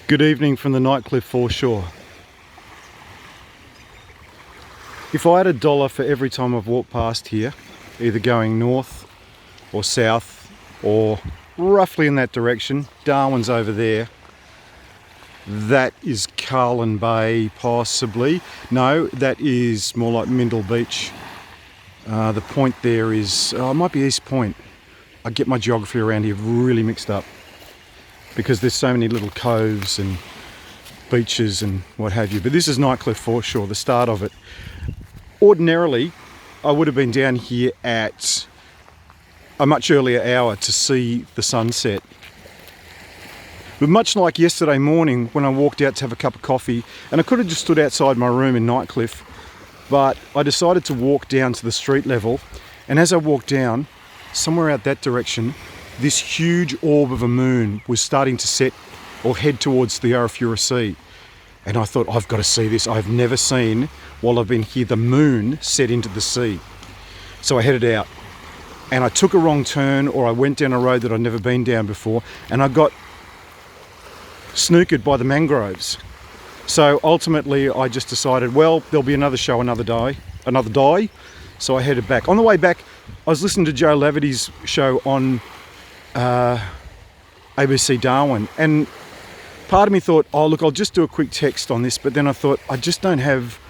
Good evening from the Nightcliff Foreshore. If I had $1 for every time I've walked past here, either going north or south or roughly in that direction, Darwin's over there, that is Carlin Bay possibly. No, that is more like Mindle Beach. The point there is, it might be East Point. I get my geography around here really mixed up, because there's so many little coves and beaches and what have you. But this is Nightcliff Foreshore, the start of it. Ordinarily, I would have been down here at a much earlier hour to see the sunset. But much like yesterday morning when I walked out to have a cup of coffee, and I could have just stood outside my room in Nightcliff, but I decided to walk down to the street level. And as I walked down, somewhere out that direction, this huge orb of a moon was starting to set or head towards the Arafura Sea. And I thought, I've got to see this. I've never seen, while I've been here, the moon set into the sea. So I headed out and I took a wrong turn, or I went down a road that I'd never been down before, and I got snookered by the mangroves. So ultimately I just decided, well, there'll be another show another day. So I headed back. On the way back, I was listening to Joe Laverty's show on ABC Darwin, and part of me thought, oh look, I'll just do a quick text on this, but then I thought, I just don't have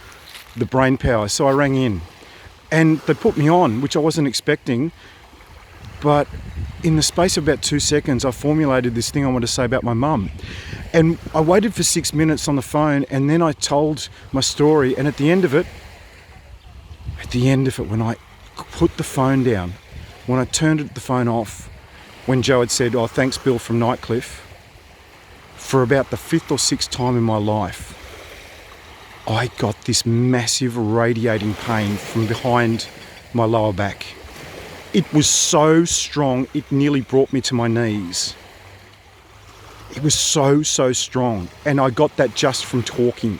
the brain power, so I rang in and they put me on, which I wasn't expecting, but in the space of about 2 seconds I formulated this thing I wanted to say about my mum. And I waited for 6 minutes on the phone, and then I told my story, and at the end of it, when I put the phone down, when I turned the phone off, when Joe had said, oh, thanks Bill from Nightcliff, for about the 5th or 6th time in my life, I got this massive radiating pain from behind my lower back. It was so strong, it nearly brought me to my knees. It was so strong, and I got that just from talking.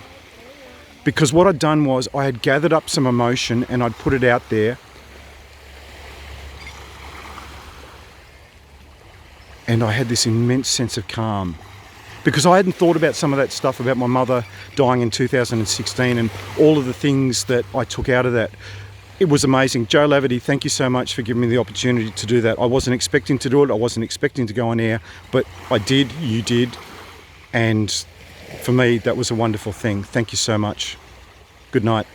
Because what I'd done was I had gathered up some emotion and I'd put it out there. And I had this immense sense of calm, because I hadn't thought about some of that stuff about my mother dying in 2016 and all of the things that I took out of that. It was amazing. Joe Laverty, thank you so much for giving me the opportunity to do that. I wasn't expecting to do it. I wasn't expecting to go on air, but I did, you did. And for me, that was a wonderful thing. Thank you so much. Good night.